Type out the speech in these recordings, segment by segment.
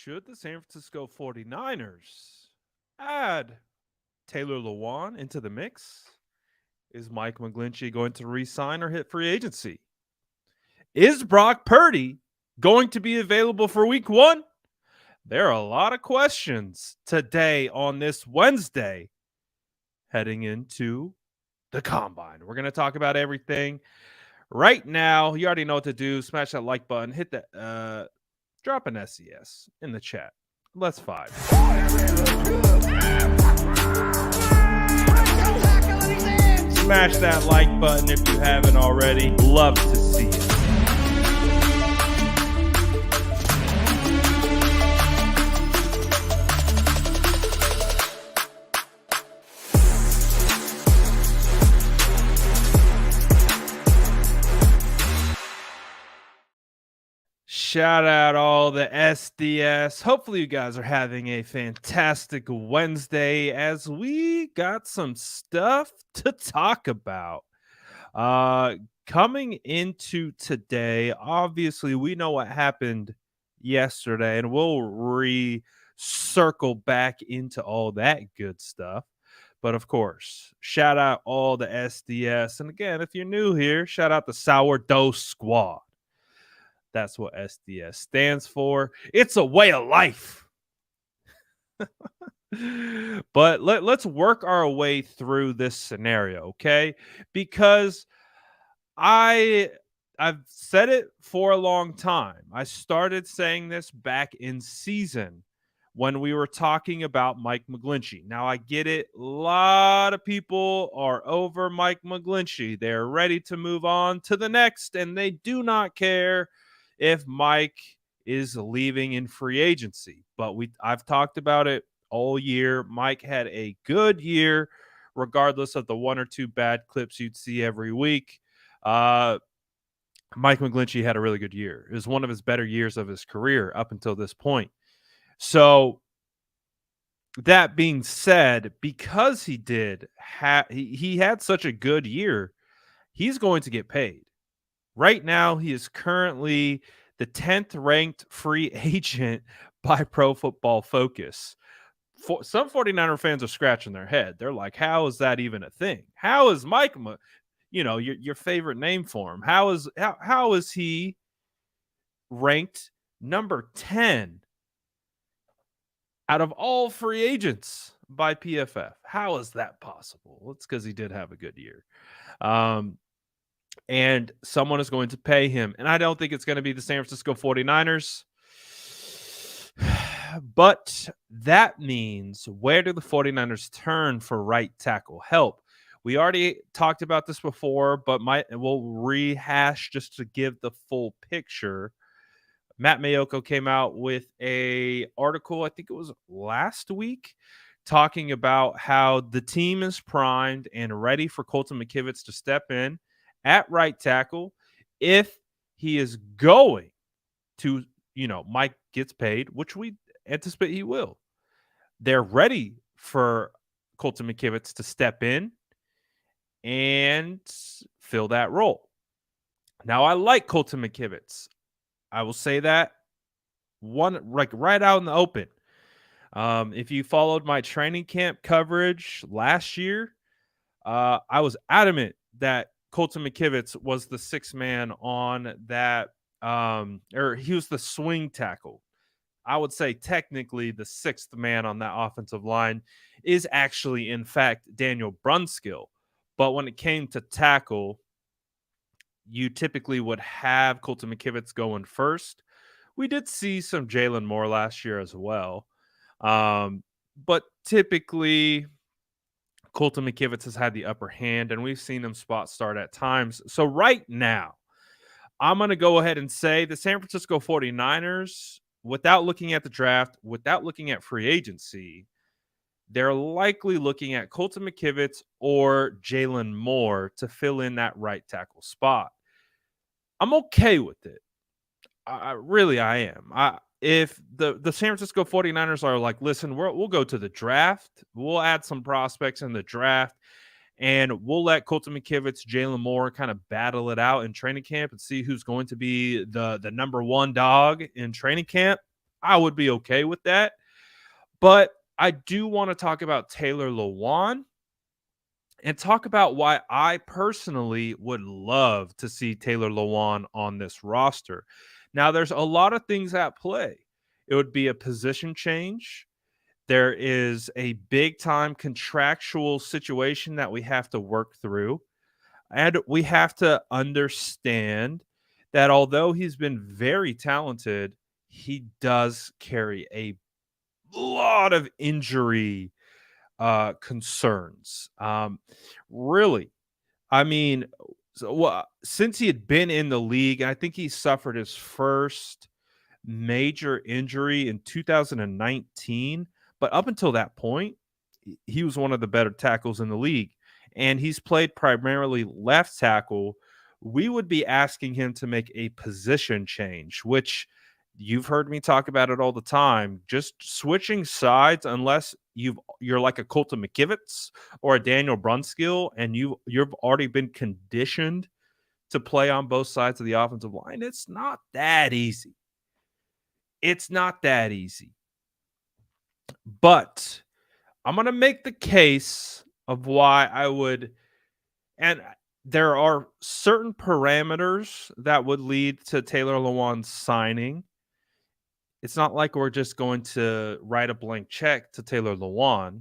Should the San Francisco 49ers add Taylor Lewan into the mix? Is Mike McGlinchey going to re-sign or hit free agency? Is Brock Purdy going to be available for week one? There are a lot of questions today on this Wednesday heading into the combine. We're going to talk about everything right now. You already know what to do. Smash that like button, hit that drop an SES in the chat. Let's vibe. Smash that like button if you haven't already. Love to see it. Shout out all the SDS. Hopefully you guys are having a fantastic Wednesday as we got some stuff to talk about. Coming into today, obviously we know what happened yesterday and we'll circle back into all that good stuff. But of course, shout out all the SDS. And again, if you're new here, shout out the Sourdough Squad. That's what SDS stands for. It's a way of life. But let's work our way through this scenario, okay? Because I've said it for a long time. I started saying this back in season when we were talking about Mike McGlinchey. Now, I get it. A lot of people are over Mike McGlinchey. They're ready to move on to the next, and they do not care if Mike is leaving in free agency. But I've talked about it all year. Mike had a good year, regardless of the one or two bad clips you'd see every week. Mike McGlinchey had a really good year. It was one of his better years of his career up until this point. So that being said, because he had such a good year, he's going to get paid. Right now, he is currently the 10th ranked free agent by Pro Football Focus. Some 49er fans are scratching their head. They're like, how is that even a thing? How is Mike, your favorite name for him? How is he ranked number 10 out of all free agents by PFF? How is that possible? Well, it's because he did have a good year. And someone is going to pay him. And I don't think it's going to be the San Francisco 49ers. But that means, where do the 49ers turn for right tackle help? We already talked about this before, but we'll rehash just to give the full picture. Matt Mayoko came out with an article, I think it was last week, talking about how the team is primed and ready for Colton McKivitz to step in at right tackle if he is going to, Mike gets paid, which we anticipate he will. They're ready for Colton McKivitz to step in and fill that role. Now, I like Colton McKivitz. I will say that right out in the open. If you followed my training camp coverage last year, I was adamant that Colton McKivitz was the sixth man on that, or he was the swing tackle. I would say technically the sixth man on that offensive line is actually, in fact, Daniel Brunskill. But when it came to tackle, you typically would have Colton McKivitz going first. We did see some Jalen Moore last year as well. But typically, Colton McKivitz has had the upper hand, and we've seen him spot start at times. So right now, I'm going to go ahead and say the San Francisco 49ers, without looking at the draft, without looking at free agency, they're likely looking at Colton McKivitz or Jalen Moore to fill in that right tackle spot. I'm okay with it. I am. If the San Francisco 49ers are like, listen, we'll go to the draft. We'll add some prospects in the draft, and we'll let Colton McKivitz, Jalen Moore kind of battle it out in training camp and see who's going to be the number one dog in training camp. I would be okay with that. But I do want to talk about Taylor Lewan and talk about why I personally would love to see Taylor Lewan on this roster. Now, there's a lot of things at play. It would be a position change. There is a big time contractual situation that we have to work through. And we have to understand that although he's been very talented, he does carry a lot of injury concerns. Really, I mean, since he had been in the league, and I think he suffered his first major injury in 2019. But up until that point, he was one of the better tackles in the league. And he's played primarily left tackle. We would be asking him to make a position change, which you've heard me talk about it all the time. Just switching sides, unless you're like a Colton McKivitz or a Daniel Brunskill, and you've already been conditioned to play on both sides of the offensive line, it's not that easy. It's not that easy. But I'm going to make the case of why I would, and there are certain parameters that would lead to Taylor Lewan signing. It's not like we're just going to write a blank check to Taylor Lewan,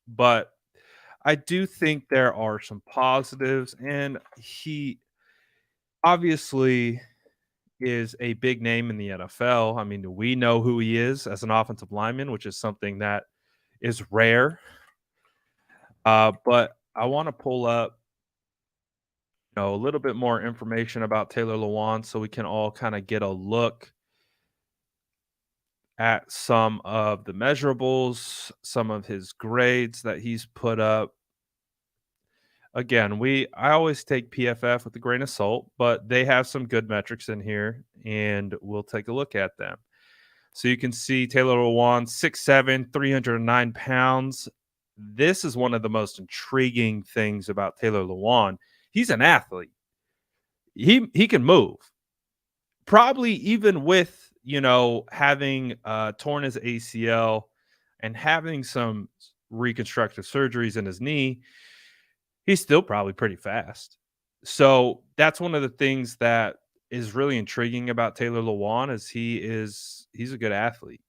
but I do think there are some positives, and he obviously is a big name in the NFL. I mean, we know who he is as an offensive lineman, which is something that is rare. But I want to pull up, a little bit more information about Taylor Lewan so we can all kind of get a look at some of the measurables, some of his grades that he's put up. Again, I always take PFF with a grain of salt, but they have some good metrics in here, and we'll take a look at them. So you can see Taylor Lewan, 6'7", 309 pounds. This is one of the most intriguing things about Taylor Lewan. He's an athlete. He can move. Probably even with, having torn his ACL and having some reconstructive surgeries in his knee, he's still probably pretty fast. So that's one of the things that is really intriguing about Taylor Lewan is he's a good athlete.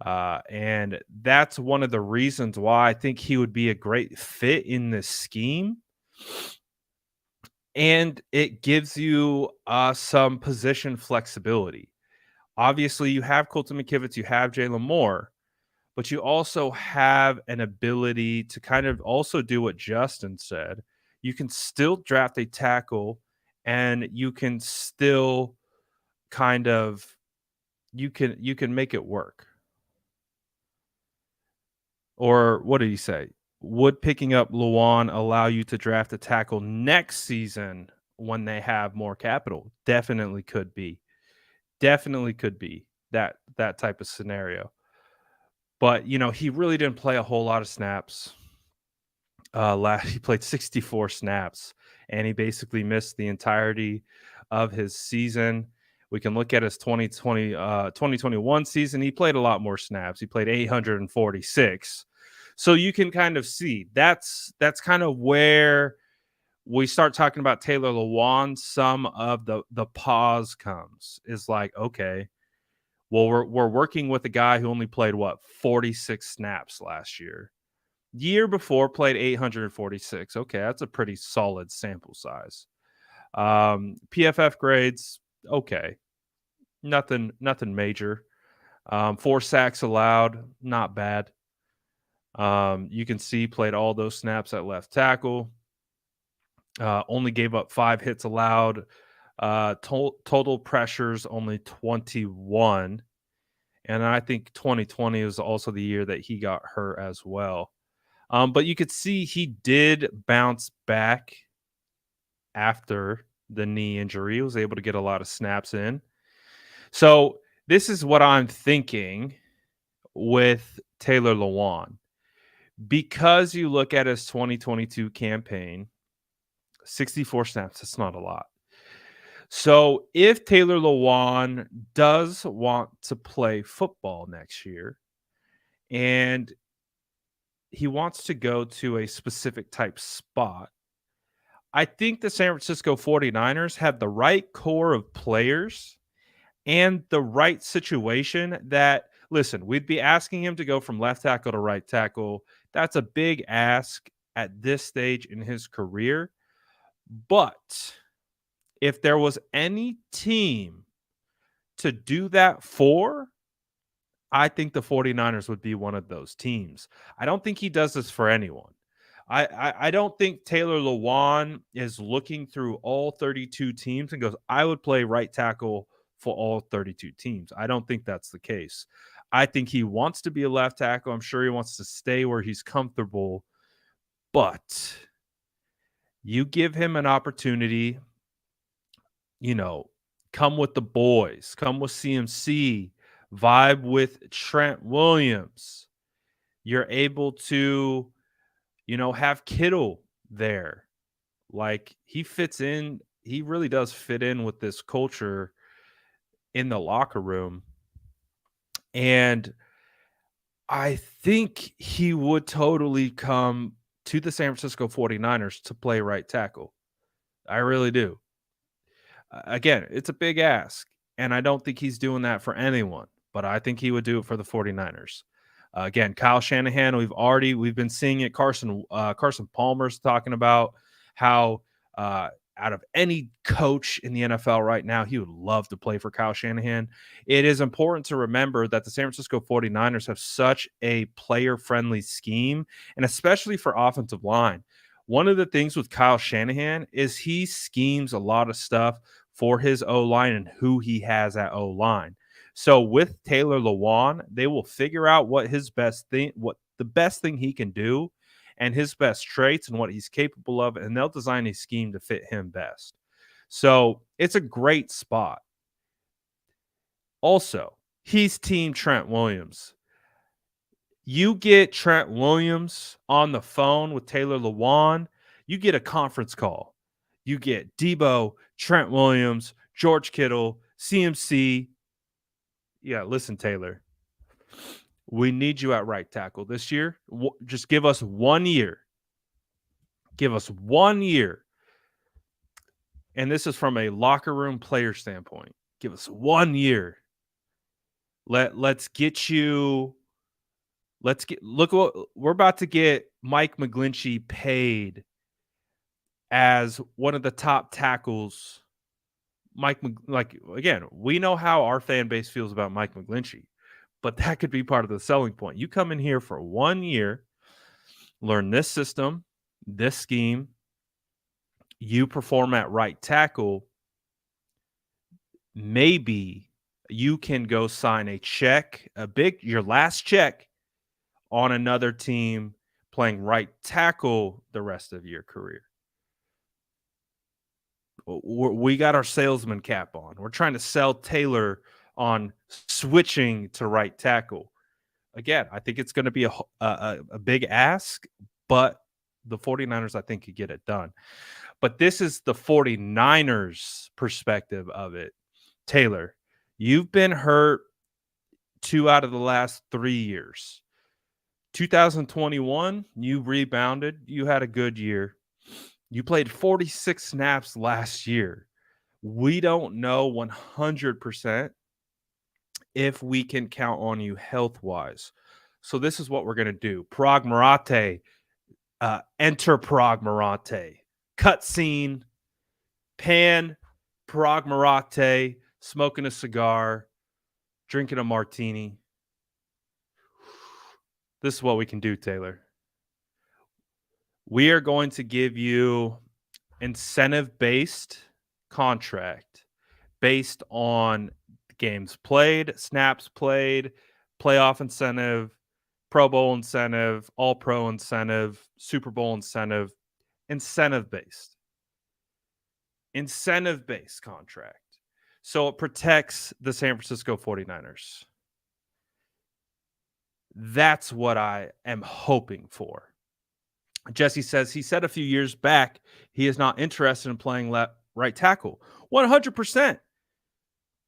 And that's one of the reasons why I think he would be a great fit in this scheme. And it gives you some position flexibility. Obviously, you have Colton McKivitz, you have Jalen Moore, but you also have an ability to kind of also do what Justin said. You can still draft a tackle, and you can still kind of you can make it work. Or what did he say? Would picking up Lewan allow you to draft a tackle next season when they have more capital? Definitely could be. Definitely could be that type of scenario. But, he really didn't play a whole lot of snaps. He played 64 snaps, and he basically missed the entirety of his season. We can look at his 2021 season. He played a lot more snaps. He played 846. So you can kind of see that's kind of where we start talking about Taylor Lewan. Some of the pause comes is like, okay, well, we're working with a guy who only played 46 snaps last year. Year before played 846. Okay, that's a pretty solid sample size. PFF grades, okay, nothing major. 4 sacks allowed, not bad. You can see played all those snaps at left tackle. Only gave up 5 hits allowed. Total pressures only 21. And I think 2020 was also the year that he got hurt as well. But you could see he did bounce back after the knee injury. He was able to get a lot of snaps in. So this is what I'm thinking with Taylor Lewan. Because you look at his 2022 campaign, 64 snaps, that's not a lot. So if Taylor Lewan does want to play football next year and he wants to go to a specific type spot, I think the San Francisco 49ers have the right core of players and the right situation that, listen, we'd be asking him to go from left tackle to right tackle. That's a big ask at this stage in his career. But if there was any team to do that for, I think the 49ers would be one of those teams. I don't think he does this for anyone. I don't think Taylor Lewan is looking through all 32 teams and goes, I would play right tackle for all 32 teams. I don't think that's the case. I think he wants to be a left tackle. I'm sure he wants to stay where he's comfortable, but you give him an opportunity, you know, come with the boys, come with CMC, vibe with Trent Williams. You're able to, have Kittle there. Like he fits in, he really does fit in with this culture in the locker room. And I think he would totally come to the San Francisco 49ers to play right tackle. I really do. Again, it's a big ask, and I don't think he's doing that for anyone, but I think he would do it for the 49ers. Again, Kyle Shanahan, we've been seeing it. Carson Palmer's talking about how out of any coach in the NFL right now, he would love to play for Kyle Shanahan. It is important to remember that the San Francisco 49ers have such a player-friendly scheme, and especially for offensive line. One of the things with Kyle Shanahan is he schemes a lot of stuff for his O-line and who he has at O-line. So with Taylor Lewan, they will figure out what the best thing he can do and his best traits and what he's capable of, and they'll design a scheme to fit him best. So it's a great spot. Also, he's team Trent Williams. You get Trent Williams on the phone with Taylor Lewan, you get a conference call. You get Debo, Trent Williams, George Kittle, CMC. Yeah, listen, Taylor, we need you at right tackle this year. Just give us 1 year. Give us 1 year. And this is from a locker room player standpoint. Give us 1 year. Let's get you. Look what we're about to get. Mike McGlinchey paid as one of the top tackles. Again, we know how our fan base feels about Mike McGlinchey, but that could be part of the selling point. You come in here for 1 year, learn this system, this scheme, you perform at right tackle, maybe you can go sign your last check on another team playing right tackle the rest of your career. We got our salesman cap on. We're trying to sell Taylor on switching to right tackle. Again, I think it's going to be a big ask, but the 49ers, I think, could get it done. But this is the 49ers perspective of it. Taylor, you've been hurt 2 out of the last 3 years. 2021, you rebounded. You had a good year. You played 46 snaps last year. We don't know 100% if we can count on you health-wise. So this is what we're going to do. Prague Marate, enter Prague Marate. Cutscene, pan, Prague Marate, smoking a cigar, drinking a martini. This is what we can do, Taylor. We are going to give you incentive-based contract based on games played, snaps played, playoff incentive, Pro Bowl incentive, All-Pro incentive, Super Bowl incentive, incentive-based contract. So it protects the San Francisco 49ers. That's what I am hoping for. Jesse says he said a few years back he is not interested in playing right tackle. 100%.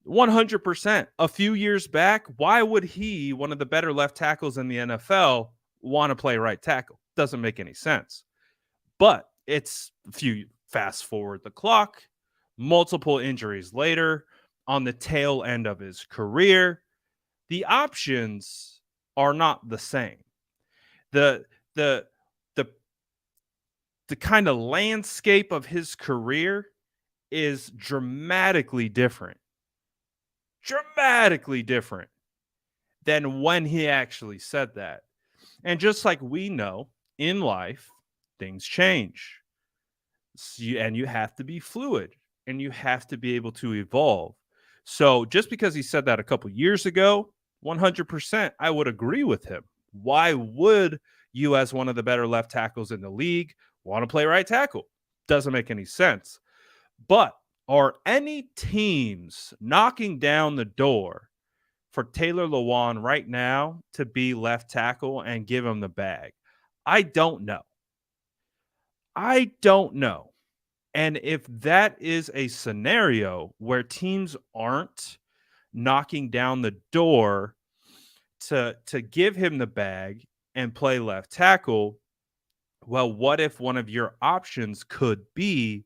100%. A few years back, why would he, one of the better left tackles in the NFL, want to play right tackle? Doesn't make any sense. But it's a few fast forward the clock, multiple injuries later, on the tail end of his career, the options are not the same. The the the the kind of landscape of his career is dramatically different than when he actually said that. And just like we know in life, things change. And you have to be fluid and you have to be able to evolve. So just because he said that a couple years ago, 100%, I would agree with him. Why would you, as one of the better left tackles in the league, want to play right tackle? Doesn't make any sense. But are any teams knocking down the door for Taylor Lewan right now to be left tackle and give him the bag? I don't know. I don't know. And if that is a scenario where teams aren't knocking down the door to give him the bag and play left tackle, well, what if one of your options could be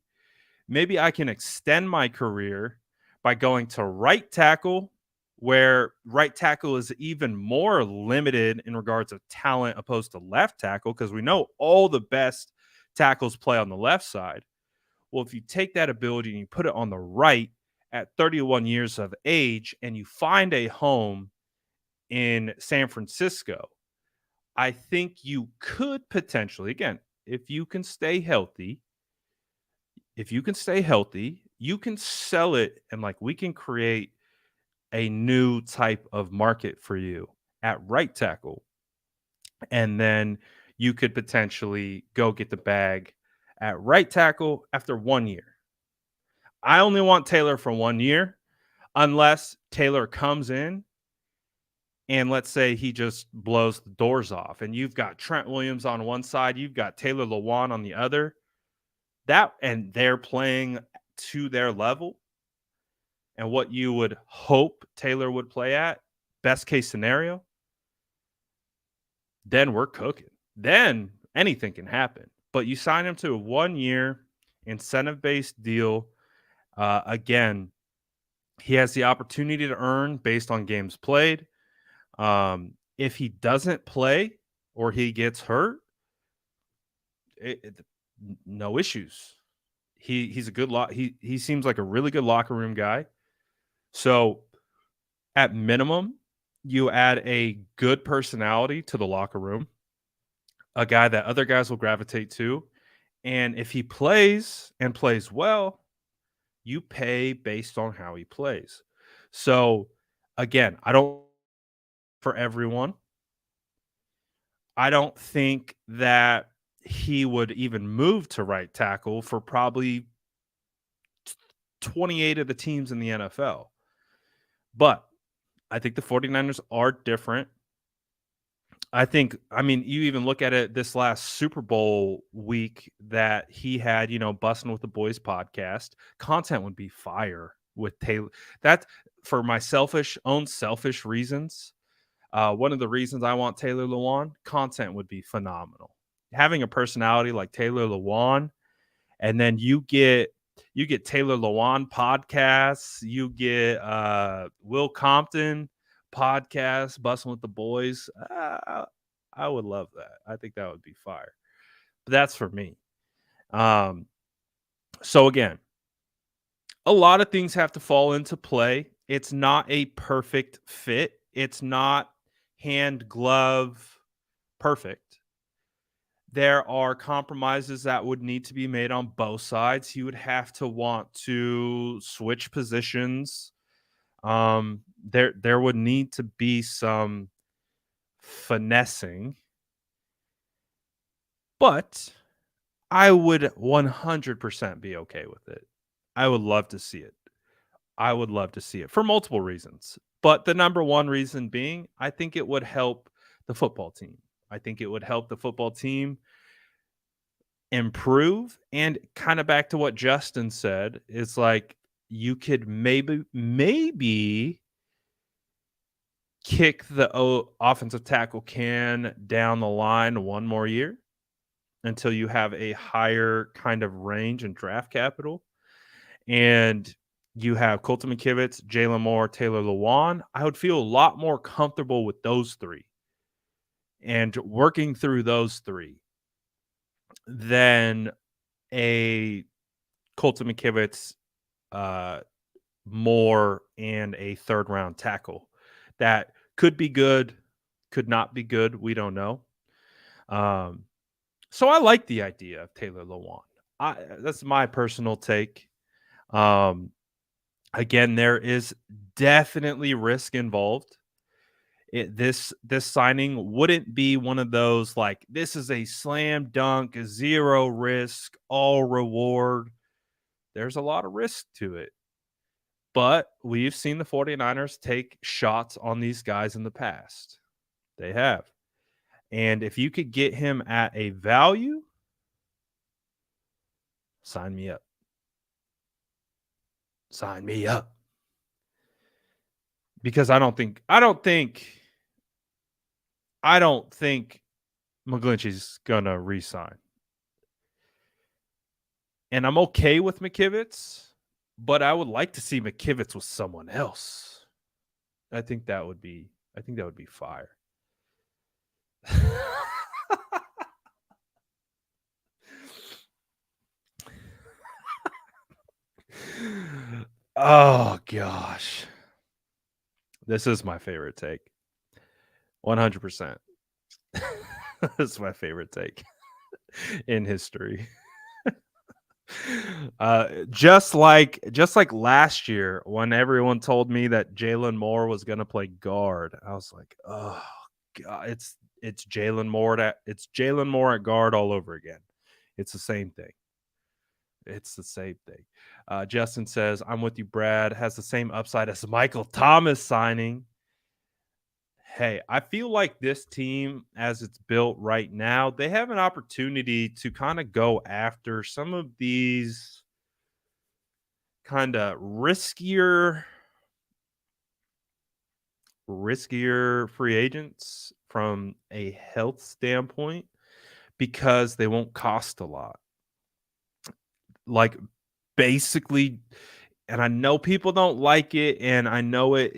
maybe I can extend my career by going to right tackle, where right tackle is even more limited in regards of talent opposed to left tackle, because we know all the best tackles play on the left side. Well, if you take that ability and you put it on the right at 31 years of age and you find a home in San Francisco, I think you could potentially, again, if you can stay healthy, you can sell it and like we can create a new type of market for you at right tackle. And then you could potentially go get the bag at right tackle after 1 year. I only want Taylor for 1 year, unless Taylor comes in and let's say he just blows the doors off and you've got Trent Williams on one side, you've got Taylor Lewan on the other. That and they're playing to their level and what you would hope Taylor would play at, best case scenario, then we're cooking. Then anything can happen. But you sign him to a 1 year incentive based deal. Again, he has the opportunity to earn based on games played. If he doesn't play or he gets hurt, no issues. He's a good he seems like a really good locker room guy. So at minimum, you add a good personality to the locker room, a guy that other guys will gravitate to. And if he plays and plays well, you pay based on how he plays. So again, I don't for everyone. I don't think that he would even move to right tackle for probably 28 of the teams in the NFL. But I think the 49ers are different. I mean, you even look at it this last Super Bowl week that he had, Busting with the Boys podcast. Content would be fire with Taylor. That for my selfish reasons. One of the reasons I want Taylor Lewan, content would be phenomenal. Having a personality like Taylor Lewan, and then you get Taylor Lewan podcasts, you get Will Compton podcast, Busting with the Boys. I would love that. I think that would be fire. But that's for me. So again, a lot of things have to fall into play. It's not a perfect fit. It's not hand glove perfect. There are compromises that would need to be made on both sides. He would have to want to switch positions. There would need to be some finessing, but I would 100% be okay with it. I would love to see it. I would love to see it for multiple reasons. But the number one reason being, I think it would help the football team. I think it would help the football team improve. And kind of back to what Justin said, it's like you could maybe kick the offensive tackle can down the line one more year until you have a higher kind of range and draft capital. And you have Colton McKivitz, Jalen Moore, Taylor Lewan. I would feel a lot more comfortable with those three and working through those three than a Colton McKivitz, uh, Moore, and a third round tackle that could be good, could not be good. We don't know. Um, so I like the idea of Taylor Lewan. That's my personal take. Um, Again, there is definitely risk involved. This signing wouldn't be one of those like this is a slam dunk, zero risk, all reward. There's a lot of risk to it. But we've seen the 49ers take shots on these guys in the past. They have. And if you could get him at a value, sign me up. Sign me up. Because I don't think McGlinchey's gonna resign. And I'm okay with McKivitz, but I would like to see McKivitz with someone else. I think that would be fire. Oh gosh. This is my favorite take. 100%. This is my favorite take in history. Just like last year when everyone told me that Jalen Moore was gonna play guard, I was like, oh god, it's Jalen Moore at guard all over again. It's the same thing. It's the same thing. Justin says, I'm with you, Brad. Has the same upside as Michael Thomas signing. Hey, I feel like this team, as it's built right now, they have an opportunity to kind of go after some of these kind of riskier free agents from a health standpoint because they won't cost a lot. Like basically, and I know people don't like it, and I know it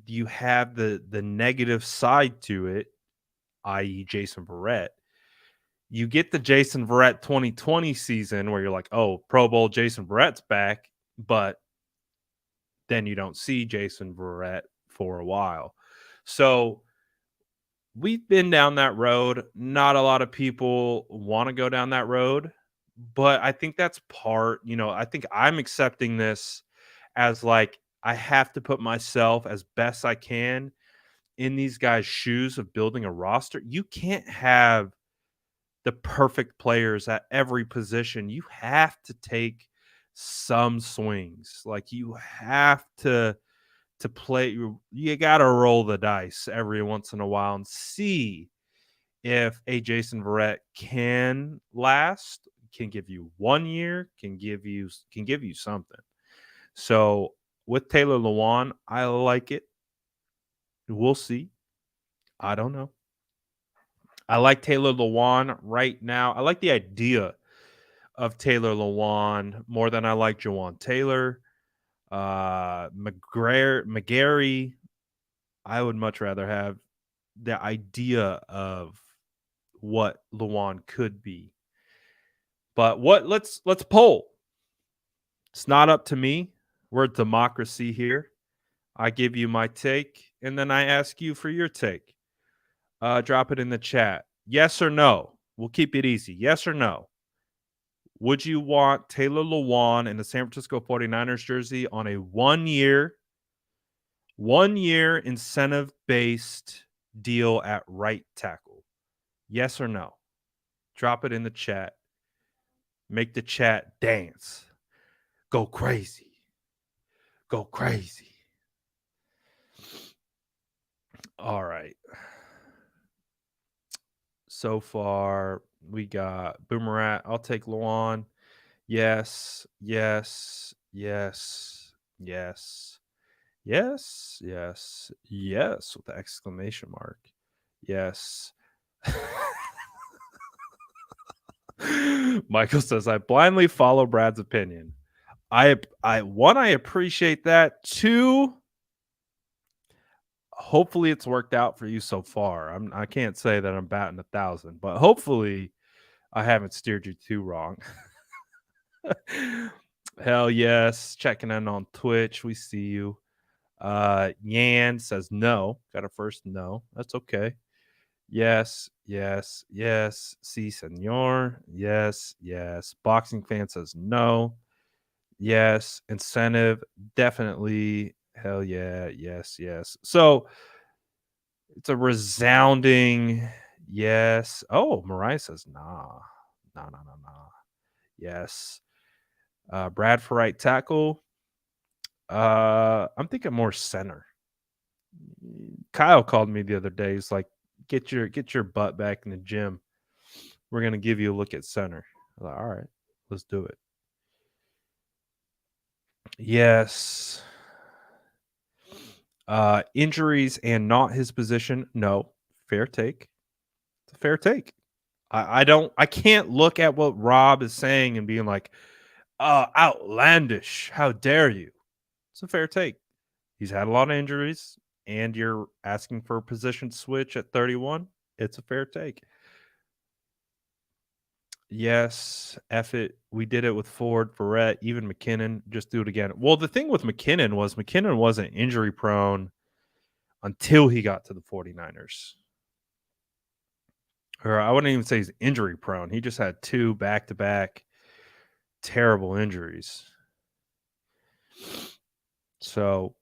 you have the negative side to it, i.e. Jason Verrett. You get the Jason Verrett 2020 season where you're like, oh, Pro Bowl Jason Verrett's back, but then you don't see Jason Verrett for a while. So we've been down that road. Not a lot of people want to go down that road, but I think that's I think I'm accepting this as like I have to put myself as best I can in these guys' shoes of building a roster. You can't have the perfect players at every position. You have to take some swings. Like you have to play you got to roll the dice every once in a while and see if a Jason Verrett can last, can give you 1 year, can give you something. So with Taylor Lewan, I like it. We'll see. I don't know. I like Taylor Lewan right now. I like the idea of Taylor Lewan more than I like Jawan Taylor. McGarry, I would much rather have the idea of what Lewan could be. But let's poll. It's not up to me. We're a democracy here. I give you my take, and then I ask you for your take. Drop it in the chat. Yes or no? We'll keep it easy. Yes or no? Would you want Taylor Lewan in the San Francisco 49ers jersey on a 1 year incentive-based deal at right tackle? Yes or no? Drop it in the chat. Make the chat dance. Go crazy. Go crazy. All right. So far, we got Boomerat. I'll take Lewan. Yes, yes, yes, Yes. Yes. Yes. Yes. With the exclamation mark. Yes. Michael says, I blindly follow Brad's opinion. I appreciate that. Two, hopefully it's worked out for you so far. I can't say that I'm batting 1,000, but hopefully I haven't steered you too wrong. Hell yes. Checking in on Twitch. We see you. Yan says no. Got a first no. That's okay. Yes, yes, yes. Si, senor. Yes, yes. Boxing fan says no. Yes. Incentive. Definitely. Hell yeah. Yes, yes. So it's a resounding yes. Oh, Mariah says nah. Nah, nah, nah, nah. Yes. Brad for right tackle. I'm thinking more center. Kyle called me the other day. He's like, get your butt back in the gym. We're gonna give you a look at center. I'm like, all right, let's do it. Yes. Injuries and not his position. No. Fair take. It's a fair take. I can't look at what Rob is saying and being like, outlandish. How dare you? It's a fair take. He's had a lot of injuries, and you're asking for a position switch at 31. It's a fair take. Yes, F it. We did it with Ford, Ferret, even McKinnon. Just do it again. Well, the thing with McKinnon wasn't injury prone until he got to the 49ers. Or I wouldn't even say he's injury prone. He just had two back to back terrible injuries. So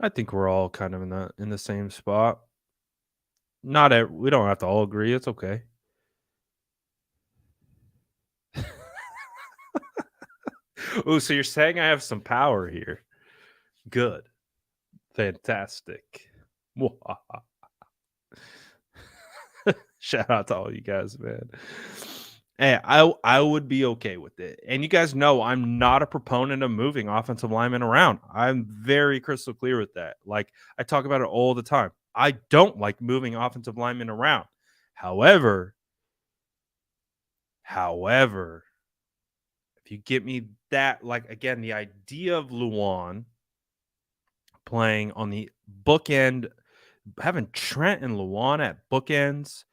I think we're all kind of in the same spot. We don't have to all agree. It's okay. Oh, so you're saying I have some power here. Good. Fantastic. Shout out to all you guys, man. Hey, I would be okay with it. And you guys know I'm not a proponent of moving offensive linemen around. I'm very crystal clear with that. Like I talk about it all the time. I don't like moving offensive linemen around. However, if you get me that, like again, the idea of Lewan playing on the bookend, having Trent and Lewan at bookends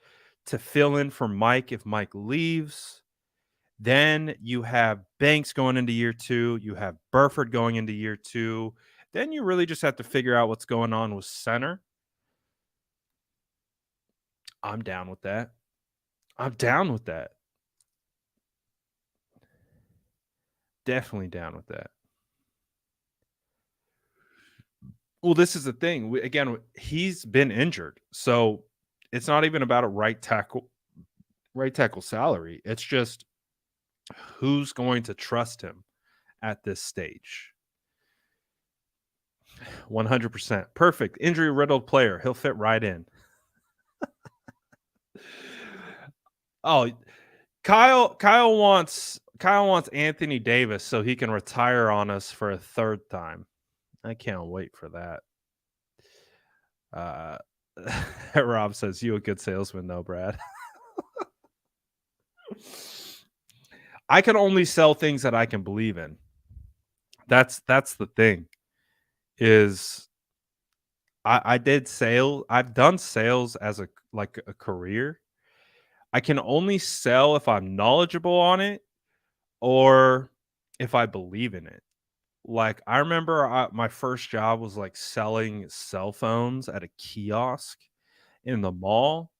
to fill in for Mike if Mike leaves. Then you have Banks going into year 2. You have Burford going into year 2. Then you really just have to figure out what's going on with center. I'm down with that. I'm down with that. Definitely down with that. Well, this is the thing. Again, he's been injured. So it's not even about a right tackle salary. It's just who's going to trust him at this stage. 100%. Perfect. Injury riddled player. He'll fit right in. Oh, Kyle wants Anthony Davis so he can retire on us for a third time. I can't wait for that. Rob says you a good salesman though, Brad. I can only sell things that I can believe in. That's the thing. Is I did sales. I've done sales as a career. I can only sell if I'm knowledgeable on it or if I believe in it. Like I remember my first job was like selling cell phones at a kiosk in the mall.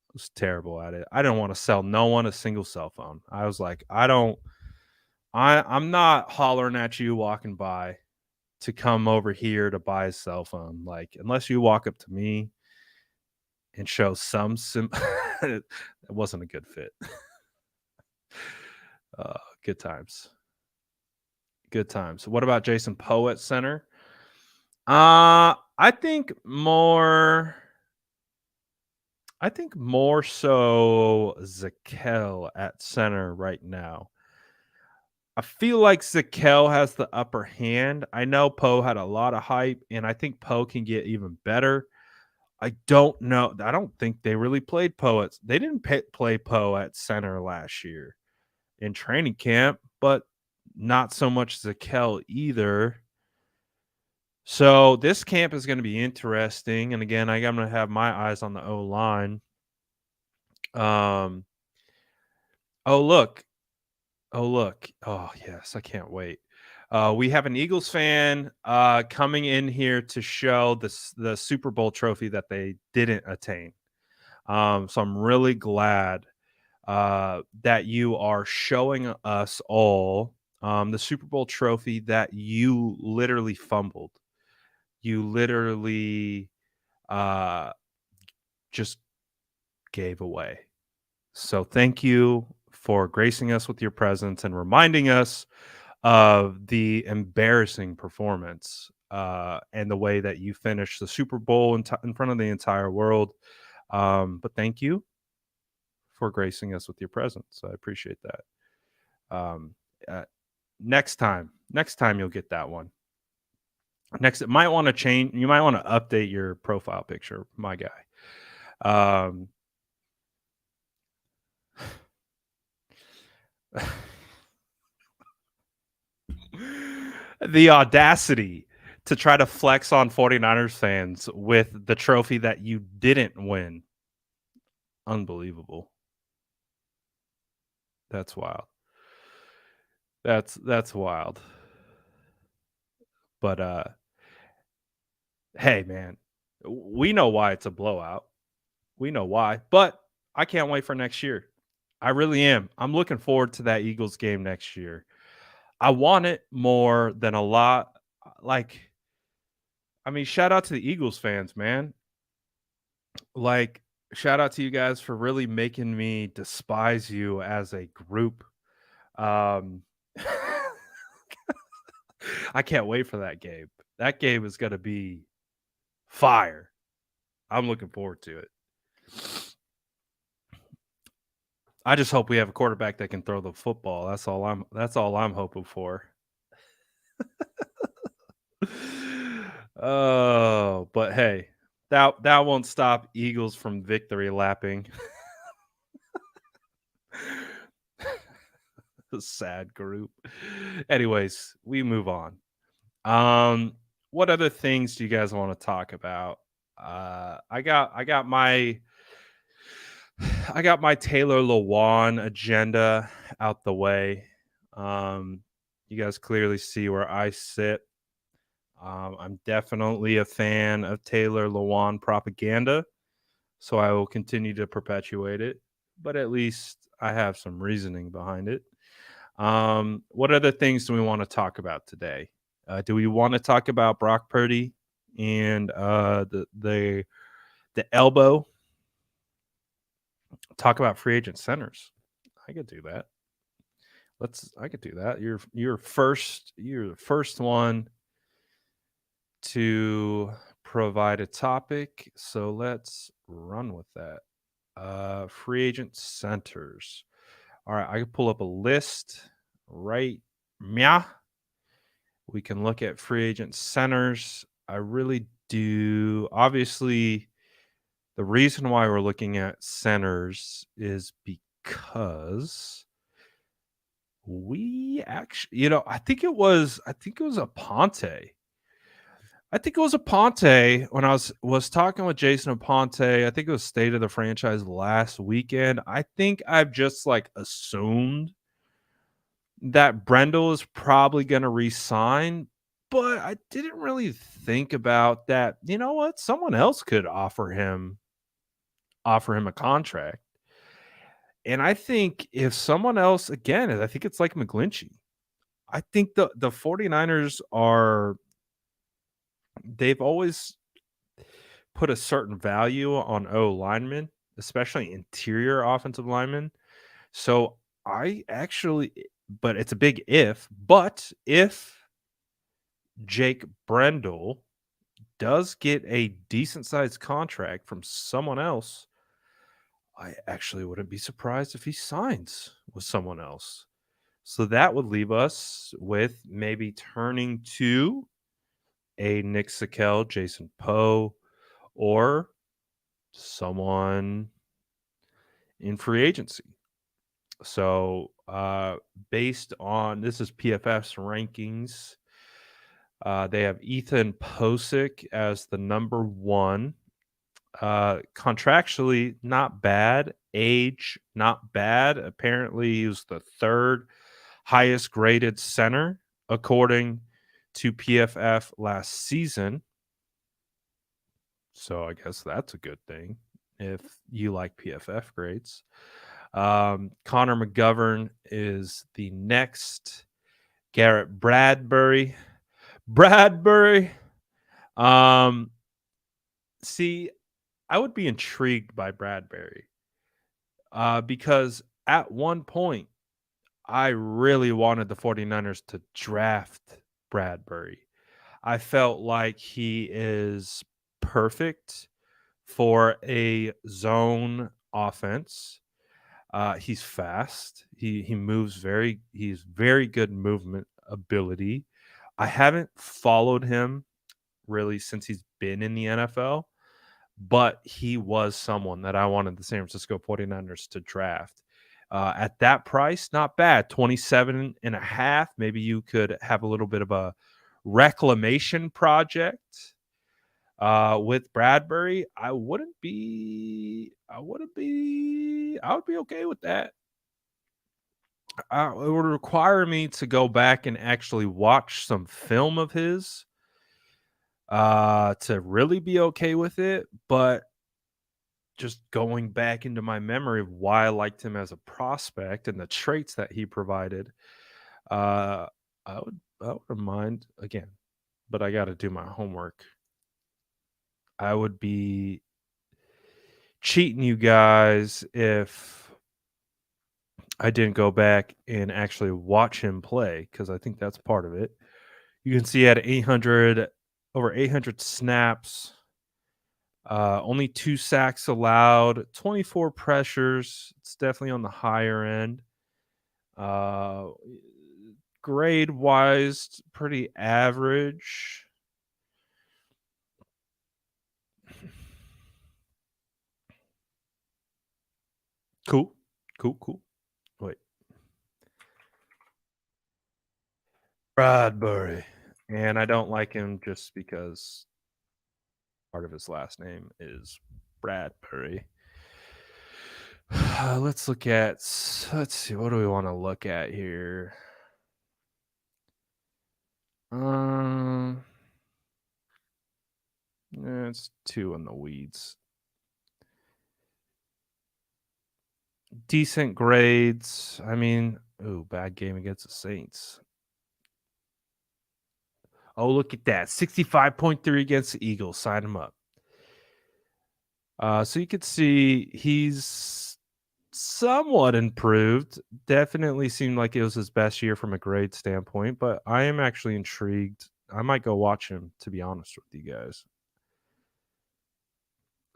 I was terrible at it. I didn't want to sell no one a single cell phone. I was like, I'm not hollering at you walking by to come over here to buy a cell phone. Like unless you walk up to me and show some it wasn't a good fit. Good times. Good times. What about Jason Poe at center? I think more I think more so Zakel at center right now. I feel like Zakel has the upper hand. I know Poe had a lot of hype, and I think Poe can get even better. I don't know. I don't think they really played Poe. They didn't play Poe at center last year in training camp, but not so much Zakel either. So this camp is going to be interesting. And again, I'm going to have my eyes on the O line. Um, oh look, oh look, oh yes, I can't wait. We have an Eagles fan coming in here to show the Super Bowl trophy that they didn't attain. So I'm really glad that you are showing us all the Super Bowl trophy that you literally fumbled. You literally uh, just gave away. So thank you for gracing us with your presence and reminding us of the embarrassing performance and the way that you finished the Super Bowl in front of the entire world. But thank you for gracing us with your presence. I appreciate that. Um, uh, next time you'll get that one. Next, it might want to change. You might want to update your profile picture, my guy. Um, the audacity to try to flex on 49ers fans with the trophy that you didn't win. Unbelievable. That's wild. That's wild. But hey man, we know why it's a blowout. We know why. But I can't wait for next year. I really am. I'm looking forward to that Eagles game next year. I want it more than a lot. Like, I mean, shout out to the Eagles fans, man. Like, shout out to you guys for really making me despise you as a group. Um, I can't wait for that game. That game is going to be fire. I'm looking forward to it. I just hope we have a quarterback that can throw the football. That's all I'm hoping for. Oh, but hey, that won't stop Eagles from victory lapping. Sad group. Anyways, we move on. What other things do you guys want to talk about? I got my Taylor Lewan agenda out the way. You guys clearly see where I sit. I'm definitely a fan of Taylor Lewan propaganda, so I will continue to perpetuate it. But at least I have some reasoning behind it. What other things do we want to talk about today? Do we want to talk about Brock Purdy and the elbow? Talk about free agent centers. I could do that. I could do that. You're the first one to provide a topic, so let's run with that. Free agent centers. All right, I can pull up a list right. Meow. We can look at free agent centers. I really do. Obviously, the reason why we're looking at centers is because we actually, I think it was a Ponte. I think it was a Ponte when I was talking with Jason Ponte. I think it was State of the Franchise last weekend. I think I've just like assumed that Brendel is probably going to resign, but I didn't really think about that. You know what? Someone else could offer him a contract. And I think if someone else, again, I think it's like McGlinchey. I think the 49ers they've always put a certain value on O linemen, especially interior offensive linemen. So I actually, but it's a big if, but if Jake Brendel does get a decent sized contract from someone else, I actually wouldn't be surprised if he signs with someone else. So that would leave us with maybe turning to a Nick Sakel, Jason Poe, or someone in free agency. So, based on this is PFF's rankings, they have Ethan Posick as the number one. Contractually, not bad. Age, not bad. Apparently, he was the third highest graded center according to PFF last season. So I guess that's a good thing if you like PFF grades. Connor McGovern is the next. Garrett Bradbury. Bradbury. Um, see, I would be intrigued by Bradbury because at one point, I really wanted the 49ers to draft Bradbury. I felt like he is perfect for a zone offense. He's fast. He moves very. He's very good movement ability. I haven't followed him really since he's been in the NFL, but he was someone that I wanted the San Francisco 49ers to draft. At that price, not bad. 27 and a half. Maybe you could have a little bit of a reclamation project with Bradbury. I would be okay with that. It would require me to go back and actually watch some film of his to really be okay with it, but just going back into my memory of why I liked him as a prospect and the traits that he provided, uh, I wouldn't mind again, but I got to do my homework. I would be cheating you guys if I didn't go back and actually watch him play because I think that's part of it. You can see he had 800 over 800 snaps, only 2 sacks allowed, 24 pressures. It's definitely on the higher end. Uh, grade wise, pretty average. Cool. Cool, cool. Wait. Bradbury. And I don't like him just because part of his last name is Bradbury. Let's see, what do we want to look at here? Um, it's too in the weeds. Decent grades. I mean, ooh, bad game against the Saints. Oh, look at that. 65.3 against the Eagles. Sign him up. So you could see he's somewhat improved. Definitely seemed like it was his best year from a grade standpoint, but I am actually intrigued. I might go watch him, to be honest with you guys.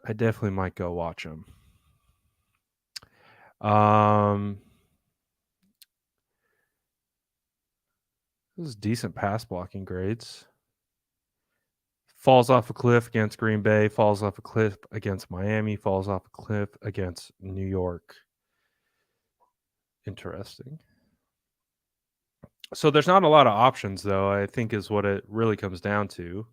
I definitely might go watch him. This is decent pass blocking grades. Falls off a cliff against Green Bay, falls off a cliff against Miami, falls off a cliff against New York. Interesting. So there's not a lot of options, though, I think is what it really comes down to.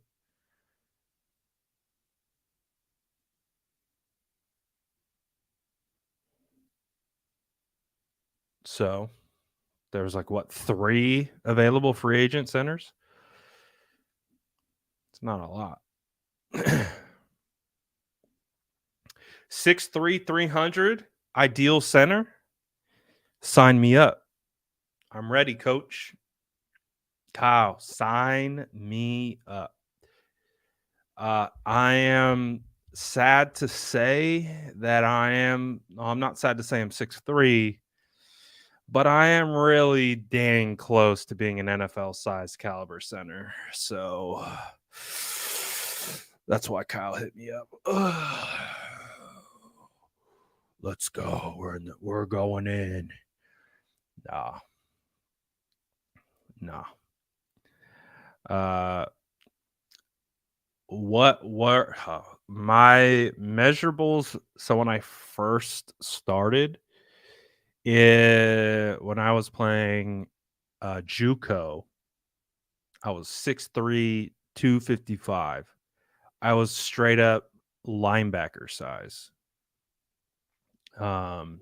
So there's like what, 3 available free agent centers? It's not a lot. 6'3", 300, ideal center. Sign me up. I'm ready, coach. Kyle, sign me up. I am sad to say that I'm not sad to say I'm 6'3", but I am really dang close to being an NFL size caliber center. So that's why Kyle hit me up. let's go. We're going in. Nah, nah. Uh, my measurables? So when I first started, when I was playing JUCO, I was 6'3", 255. I was straight up linebacker size. Um,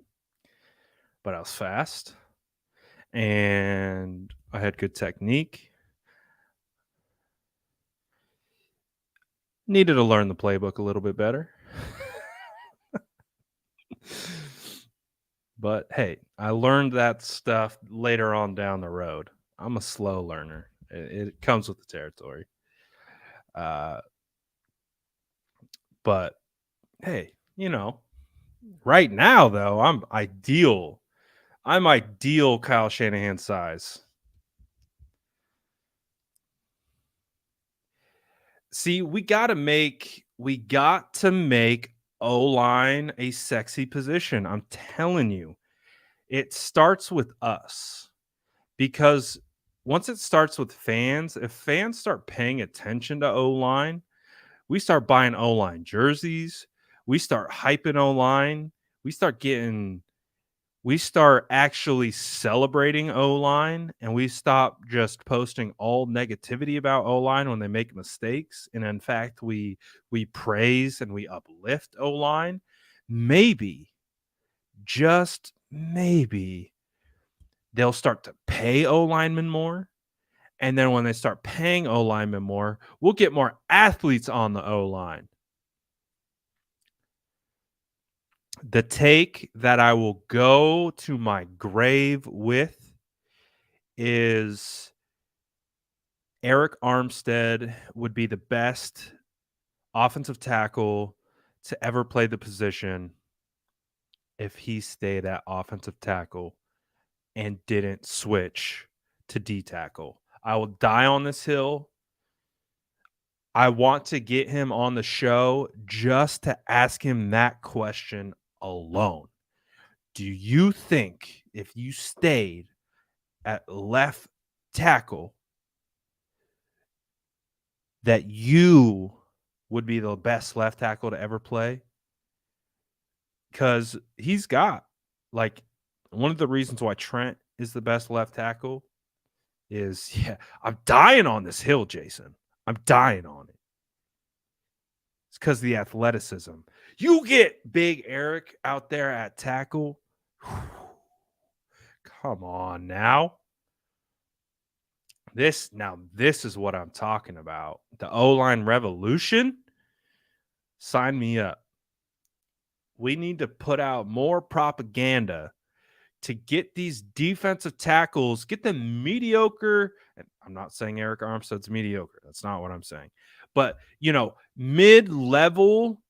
but I was fast and I had good technique. Needed to learn the playbook a little bit better. But hey, I learned that stuff later on down the road. I'm a slow learner. It comes with the territory. Uh, but hey, right now though, I'm ideal. I'm ideal Kyle Shanahan size. See, we got to make O-line a sexy position. I'm telling you. It starts with us because once it starts with fans, if fans start paying attention to O-line, we start buying O-line jerseys, we start hyping O-line, we start getting we start actually celebrating O-line, and we stop just posting all negativity about O-line when they make mistakes, and in fact, we praise and we uplift O-line. Maybe, just maybe, they'll start to pay O linemen more. And then when they start paying O linemen more, we'll get more athletes on the O line. The take that I will go to my grave with is Eric Armstead would be the best offensive tackle to ever play the position if he stayed at offensive tackle and didn't switch to D tackle. I will die on this hill. I want to get him on the show just to ask him that question alone. Do you think if you stayed at left tackle that you would be the best left tackle to ever play? Because he's got, like, one of the reasons why Trent is the best left tackle is, yeah, I'm dying on this hill, Jason. I'm dying on it. It's because of the athleticism. You get Big Eric out there at tackle. Come on now. This is what I'm talking about. The O-line revolution. Sign me up. We need to put out more propaganda to get these defensive tackles, get them mediocre. And I'm not saying Eric Armstead's mediocre. That's not what I'm saying. But, mid-level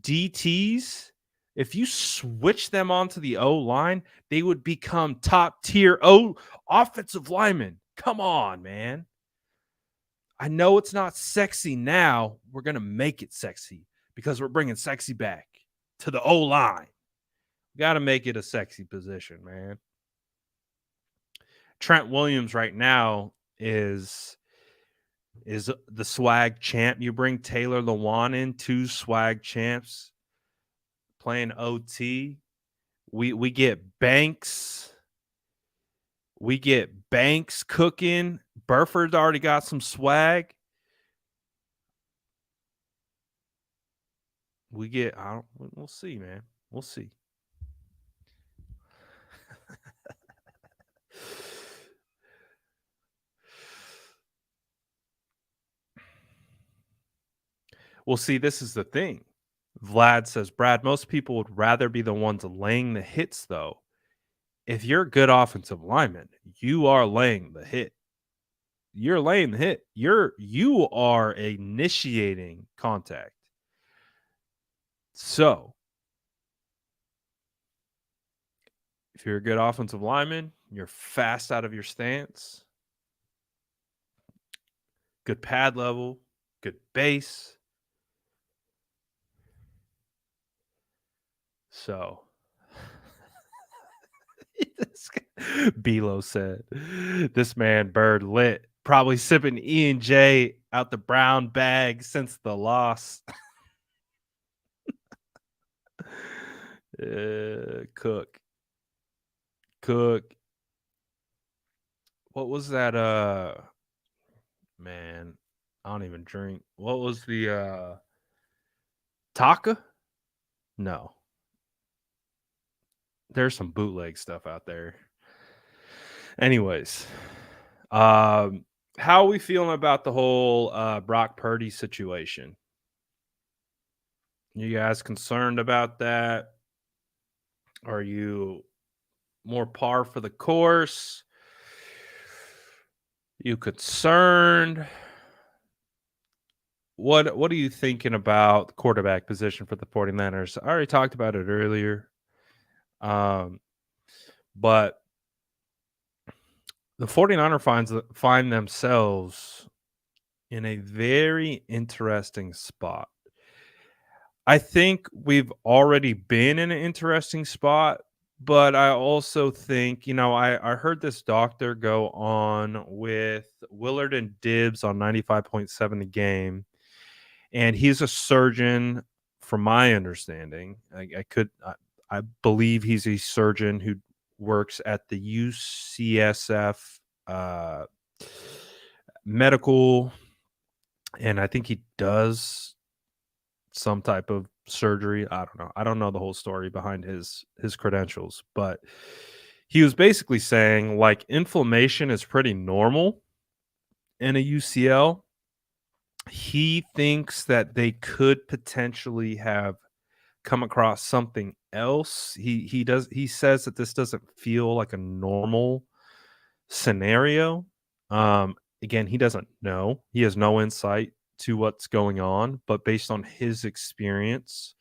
DTs, if you switch them onto the O line, they would become top tier offensive linemen. Come on, man. I know it's not sexy now. We're going to make it sexy because we're bringing sexy back to the O line. Got to make it a sexy position, man. Trent Williams right now is the swag champ. You bring Taylor Lewan in, two swag champs playing OT. We get Banks. We get Banks cooking. Burford's already got some swag. We'll see, man. We'll see. Well, see, this is the thing. Vlad says, Brad, most people would rather be the ones laying the hits, though. If you're a good offensive lineman, you are laying the hit. You're laying the hit. You are initiating contact. So, if you're a good offensive lineman, you're fast out of your stance, good pad level, good base. So, Belo said, "This man Bird lit, probably sipping E&J out the brown bag since the loss." Cook, Cook. What was that? Man, I don't even drink. What was the Taka? No, there's some bootleg stuff out there. Anyways, um, how are we feeling about the whole Brock Purdy situation? You guys concerned about that? Are you more par for the course? You concerned? What are you thinking about the quarterback position for the 49ers? I already talked about it earlier. Um, but the 49ers find themselves in a very interesting spot. I think we've already been in an interesting spot, but I also think, I heard this doctor go on with Willard and Dibbs on 95.7 The Game, and he's a surgeon, from my understanding. I believe he's a surgeon who works at the UCSF medical, and I think he does some type of surgery. I don't know. I don't know the whole story behind his credentials, but he was basically saying like inflammation is pretty normal in a UCL. He thinks that they could potentially have come across something else. He says that this doesn't feel like a normal scenario. Again, he doesn't know. He has no insight to what's going on, but based on his experience,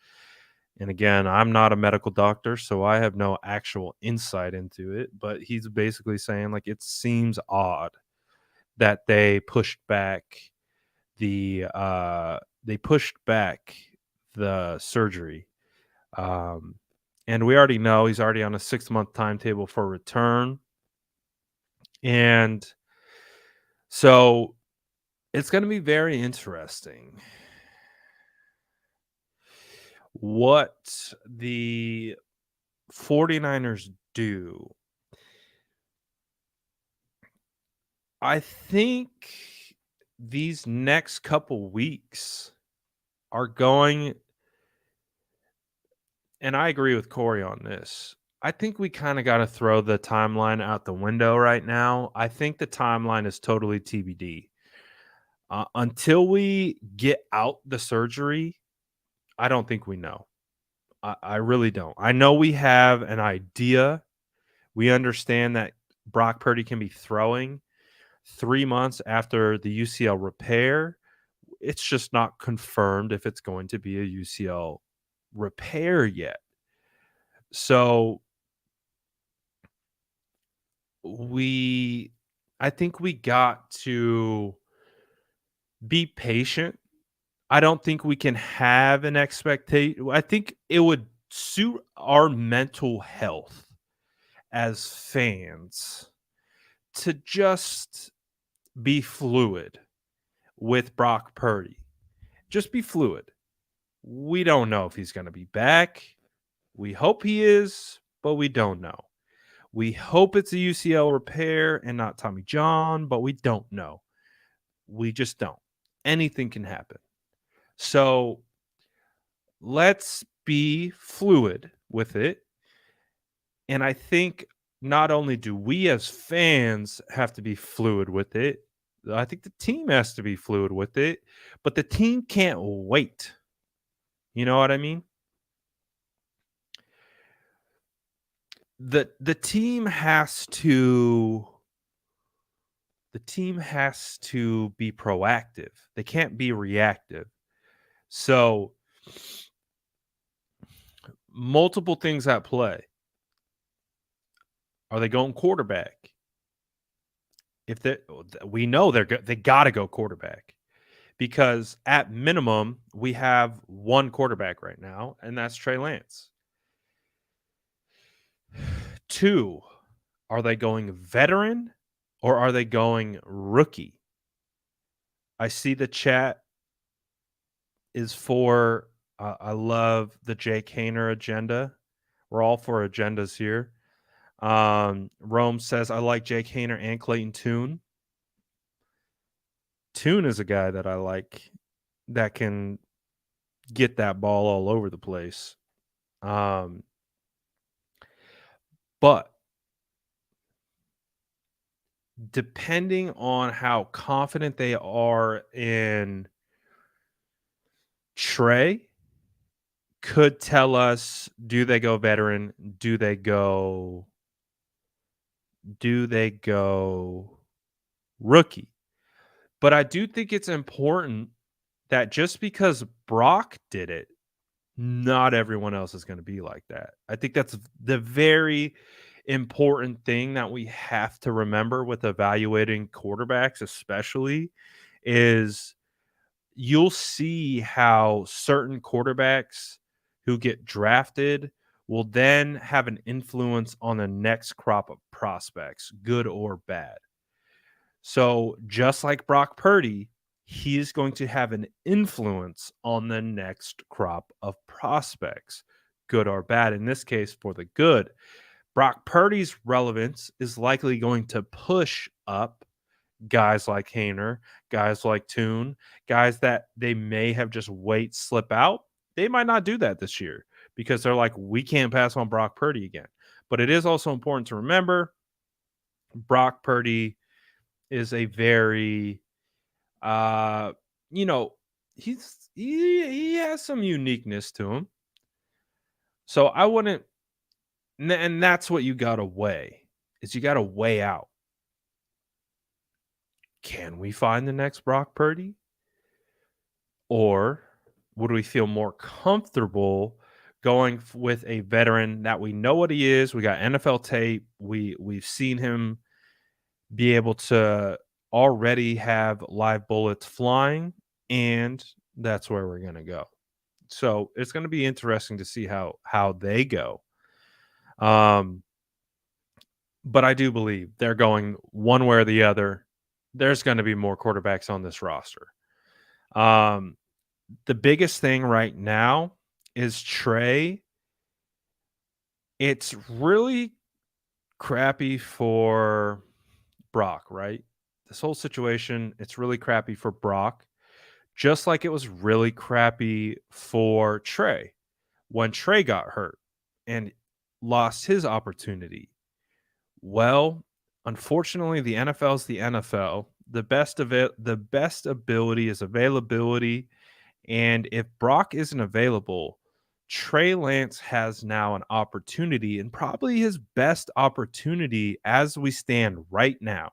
and again, I'm not a medical doctor, so I have no actual insight into it, but he's basically saying like it seems odd that they pushed back the surgery. Um and we already know he's already on a 6-month timetable for return. And so it's going to be very interesting what the 49ers do. I think these next couple weeks are going, and I agree with Corey on this. I think we kind of got to throw the timeline out the window right now. I think the timeline is totally TBD. Until we get out the surgery, I don't think we know. I really don't. I know we have an idea. We understand that Brock Purdy can be throwing 3 months after the UCL repair. It's just not confirmed if it's going to be a UCL repair yet. So I think we got to be patient. I don't think we can have an expectation. I think it would suit our mental health as fans to just be fluid with Brock Purdy. Just be fluid. We don't know if he's going to be back. We hope he is, but we don't know. We hope it's a UCL repair and not Tommy John, but we don't know. We just don't. Anything can happen. So let's be fluid with it. And I think not only do we as fans have to be fluid with it, I think the team has to be fluid with it, but the team can't wait. You know what I mean? The team has to be proactive. They can't be reactive. So multiple things at play. Are they going quarterback? If we know they got to go quarterback, because at minimum we have one quarterback right now, and that's Trey Lance. Two, Are they going veteran or are they going rookie? I see the chat is for I love the Jake Hayner agenda. We're all for agendas here. Rome says I like Jake Hayner and Clayton Tune. Tune is a guy that I like that can get that ball all over the place. Um, but depending on how confident they are in Trey, could tell us, do they go veteran? Do they go rookie? But I do think it's important that just because Brock did it, not everyone else is going to be like that. I think that's the very important thing that we have to remember with evaluating quarterbacks, especially, is you'll see how certain quarterbacks who get drafted will then have an influence on the next crop of prospects, good or bad. So, just like Brock Purdy, he is going to have an influence on the next crop of prospects, good or bad. In this case, for the good, Brock Purdy's relevance is likely going to push up guys like Hayner, guys like Toon, guys that they may have just slip out. They might not do that this year because they're like, we can't pass on Brock Purdy again. But it is also important to remember Brock Purdy is a very, uh, you know, he has some uniqueness to him. So I wouldn't, and that's what you got to weigh is you got to weigh out. Can we find the next Brock Purdy? Or would we feel more comfortable going with a veteran that we know what he is? We got NFL tape. We've seen him be able to already have live bullets flying, and that's where we're going to go. So it's going to be interesting to see how they go. Um, but I do believe they're going one way or the other. There's going to be more quarterbacks on this roster. Um, the biggest thing right now is Trey. It's really crappy for Brock, right? This whole situation, it's really crappy for Brock, just like it was really crappy for Trey when Trey got hurt and lost his opportunity. Well, unfortunately, the NFL is the NFL. The best ability is availability. And if Brock isn't available, Trey Lance has now an opportunity and probably his best opportunity as we stand right now.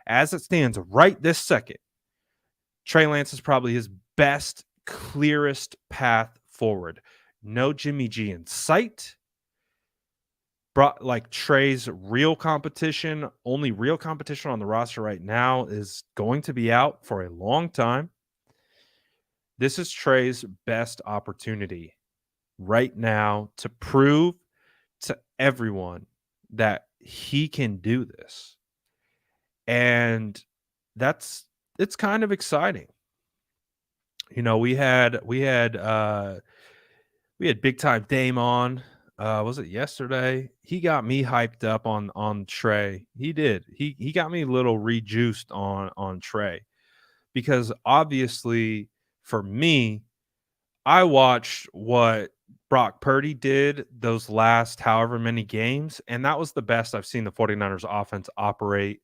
As it stands right this second, Trey Lance is probably his best, clearest path forward. No Jimmy G in sight. Like Trey's real competition, only real competition on the roster right now is going to be out for a long time. This is Trey's best opportunity right now to prove to everyone that he can do this. And it's kind of exciting. You know, we had big time Dame on. Was it yesterday? He got me hyped up on Trey. He did. He got me a little rejuiced on Trey because obviously for me, I watched what Brock Purdy did those last however many games, and that was the best I've seen the 49ers offense operate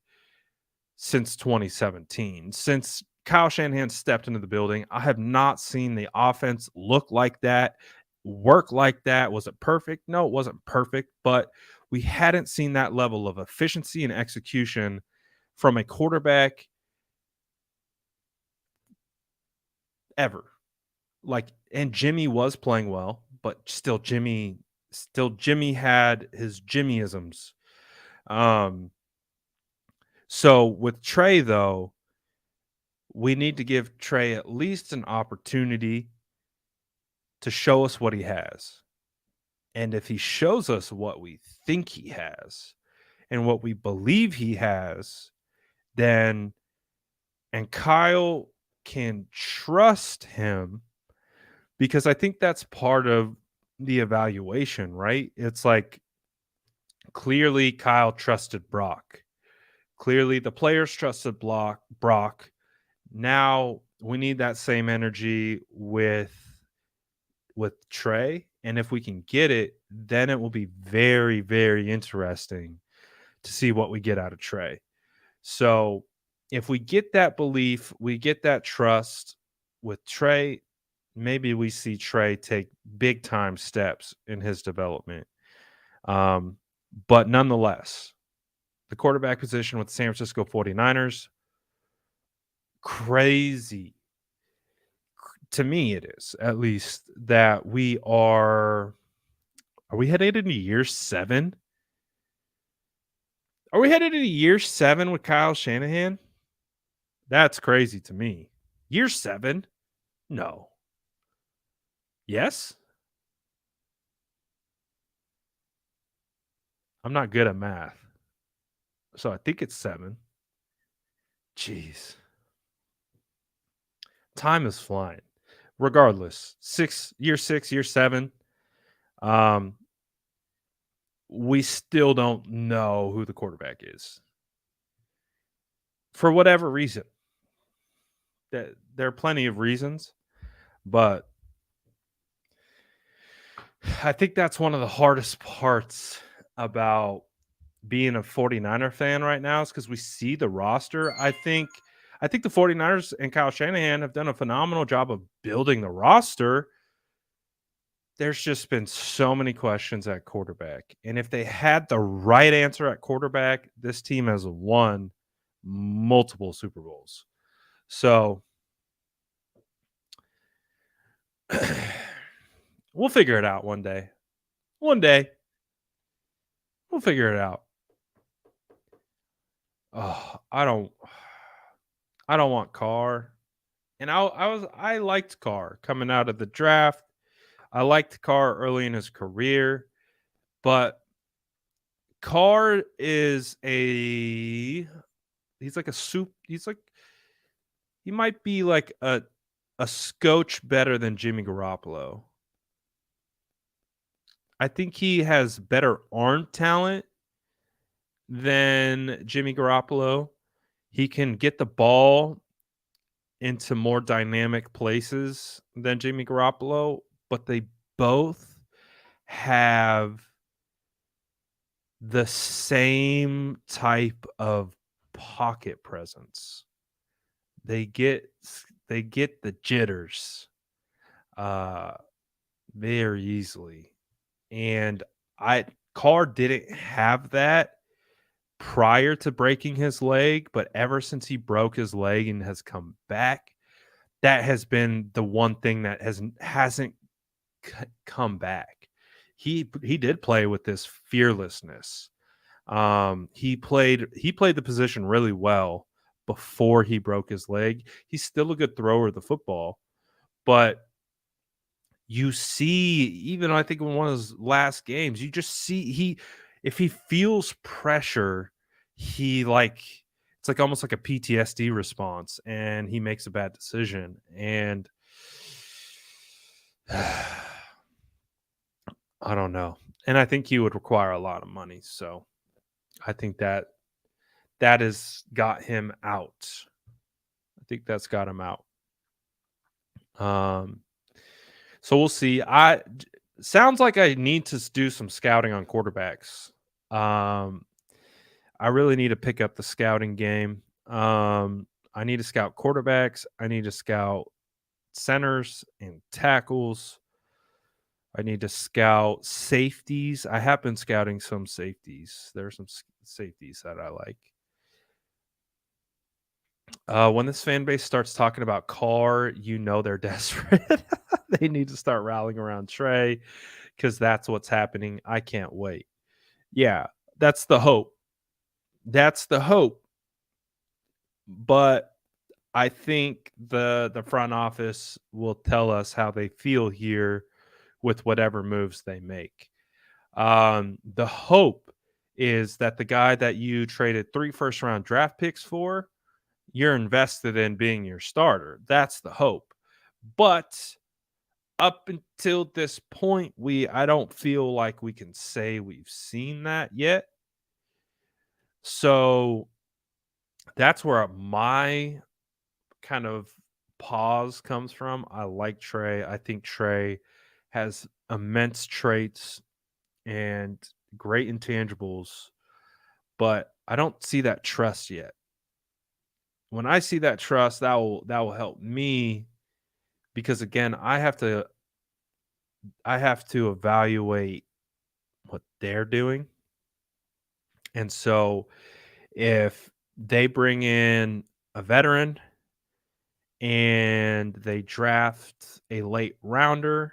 since 2017. Since Kyle Shanahan stepped into the building, I have not seen the offense look like that, work like that. Was it perfect? No, it wasn't perfect, but we hadn't seen that level of efficiency and execution from a quarterback ever. Like, and Jimmy was playing well, but still Jimmy had his Jimmyisms. Um, so with Trey though, we need to give Trey at least an opportunity to show us what he has. And if he shows us what we think he has, and what we believe he has, then and Kyle can trust him because I think that's part of the evaluation, right? It's like clearly Kyle trusted Brock. Clearly the players trusted Brock. Now we need that same energy with Trey, and if we can get it, then it will be very, very interesting to see what we get out of Trey. So if we get that belief, we get that trust with Trey, maybe we see Trey take big time steps in his development. Um, but nonetheless, the quarterback position with the San Francisco 49ers, crazy. To me, it is at least that are we headed into year 7? Are we headed into year 7 with Kyle Shanahan? That's crazy to me. Year 7? No. Yes? I'm not good at math. So I think it's 7. Jeez. Time is flying. Regardless, year 6, year 7, um, we still don't know who the quarterback is. For whatever reason. There are plenty of reasons, but I think that's one of the hardest parts about being a 49er fan right now is because we see the roster. I think the 49ers and Kyle Shanahan have done a phenomenal job of building the roster. There's just been so many questions at quarterback. And if they had the right answer at quarterback, this team has won multiple Super Bowls. So we'll figure it out one day. One day, we'll figure it out. Oh, I don't want Carr. And I liked Carr coming out of the draft. I liked Carr early in his career, but Carr is he's like a soup. He might be like a scotch better than Jimmy Garoppolo. I think he has better arm talent than Jimmy Garoppolo. He can get the ball into more dynamic places than Jimmy Garoppolo, but they both have the same type of pocket presence. They get the jitters uh very easily. And I Carr didn't have that prior to breaking his leg, but ever since he broke his leg and has come back, that has been the one thing that hasn't come back. He did play with this fearlessness. He played the position really well before he broke his leg. He's still a good thrower of the football, but you see, even I think in one of his last games, you just see if he feels pressure, it's like almost like a PTSD response, and he makes a bad decision. And I don't know. And I think he would require a lot of money. So I think that has got him out. I think that's got him out. Um, so we'll see. Sounds like I need to do some scouting on quarterbacks. Um, I really need to pick up the scouting game. I need to scout quarterbacks. I need to scout centers and tackles. I need to scout safeties. I have been scouting some safeties. There are some safeties that I like. When this fan base starts talking about Carr, you know they're desperate. They need to start rallying around Trey because that's what's happening. I can't wait. Yeah, that's the hope. That's the hope. But I think the front office will tell us how they feel here with whatever moves they make. The hope is that the guy that you traded 3 first round draft picks for, you're invested in being your starter. That's the hope. But up until this point, I don't feel like we can say we've seen that yet. So that's where my kind of pause comes from. I like Trey. I think Trey has immense traits and great intangibles, but I don't see that trust yet. When I see that trust, that will help me because again, I have to evaluate what they're doing. And so if they bring in a veteran and they draft a late rounder,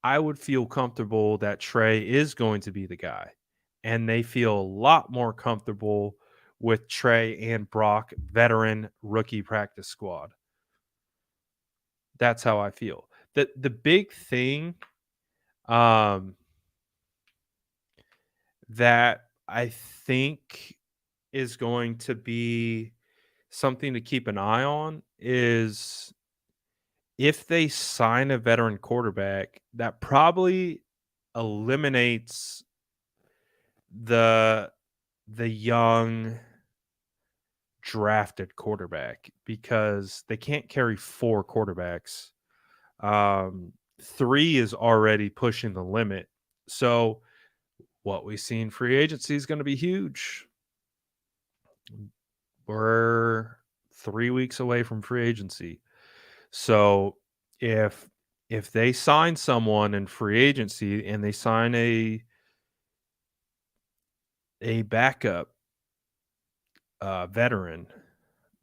I would feel comfortable that Trey is going to be the guy. And they feel a lot more comfortable with Trey and Brock, veteran rookie practice squad. That's how I feel. The big thing um, that I think is going to be something to keep an eye on is if they sign a veteran quarterback, that probably eliminates the young drafted quarterback because they can't carry 4 quarterbacks. 3 is already pushing the limit. So what we see in free agency is going to be huge. We're 3 weeks away from free agency. So if they sign someone in free agency and they sign a backup veteran,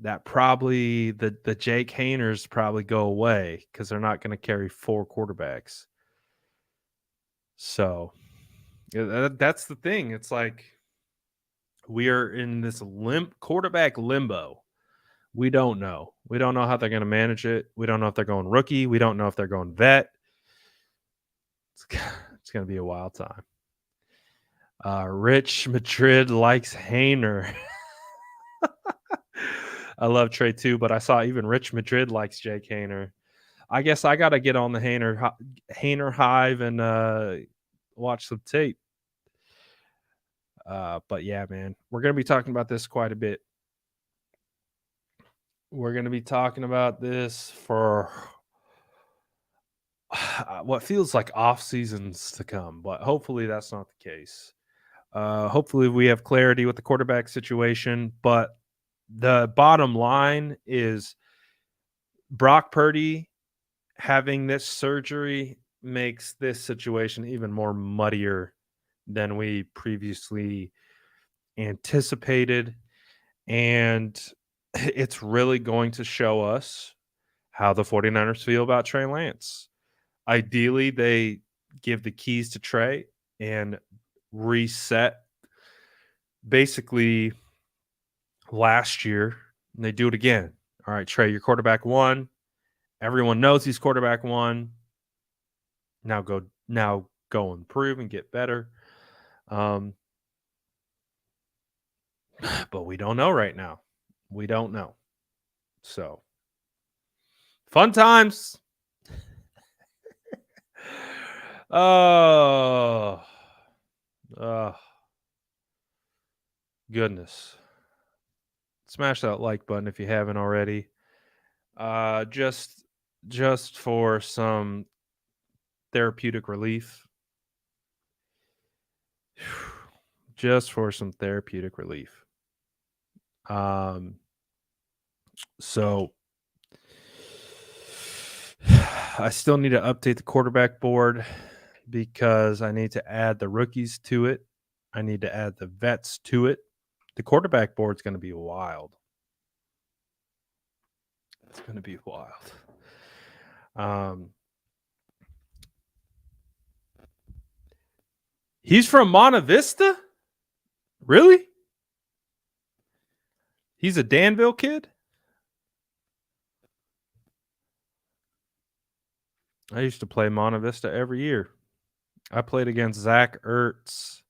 that probably the Jake Hainers probably go away because they're not going to carry 4 quarterbacks. So that's the thing. It's like we are in this quarterback limbo. We don't know. We don't know how they're going to manage it. We don't know if they're going rookie. We don't know if they're going vet. It's going to be a wild time. Rich Madrid likes Hainer. I love Trey too, but I saw even Rich Madrid likes Jake Hainer. I guess I got to get on the Hainer hive and watch some tape. But yeah, man, we're going to be talking about this quite a bit. We're going to be talking about this for what feels like off seasons to come, but hopefully that's not the case. Hopefully we have clarity with the quarterback situation, but the bottom line is Brock Purdy having this surgery makes this situation even more muddier than we previously anticipated. And it's really going to show us how the 49ers feel about Trey Lance. Ideally, they give the keys to Trey and reset basically last year. And they do it again. All right, Trey, you're quarterback 1. Everyone knows he's quarterback 1. Now go improve and get better. But we don't know right now. We don't know. So fun times. Oh, goodness. Smash that like button if you haven't already. Just for some therapeutic relief. Just for some therapeutic relief. So I still need to update the quarterback board because I need to add the rookies to it. I need to add the vets to it. The quarterback board is going to be wild. It's going to be wild. He's from Monte Vista? Really? He's a Danville kid? I used to play Monte Vista every year. I played against Zach Ertz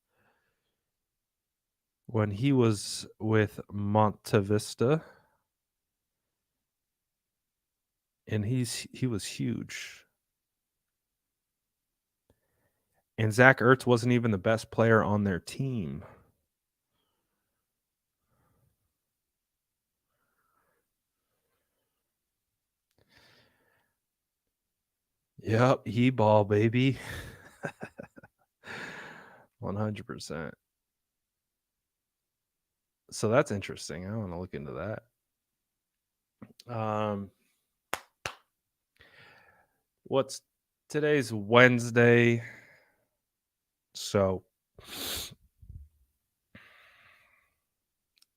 when he was with Montevista, and he was huge. And Zach Ertz wasn't even the best player on their team. Yep, he ball, baby. 100%. So that's interesting. I want to look into that. What's today's Wednesday? So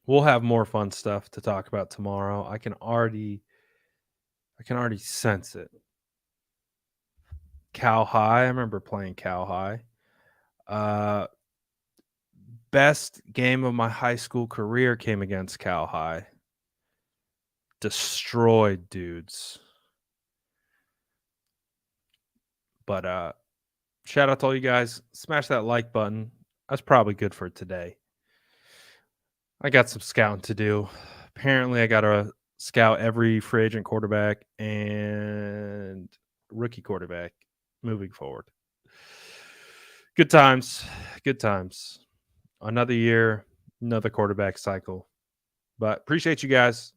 we'll have more fun stuff to talk about tomorrow. I can already sense it. Cal High. I remember playing Cal High. Best game of my high school career came against Cal High. Destroyed dudes. But shout out to all you guys. Smash that like button. That's probably good for today. I got some scouting to do. Apparently, I got to scout every free agent quarterback and rookie quarterback moving forward. Good times. Good times. Another year, another quarterback cycle. But appreciate you guys.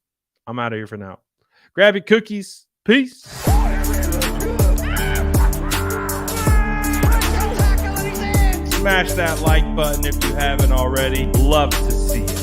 I'm out of here for now. Grab your cookies. Peace. Smash that like button if you haven't already. Love to see it.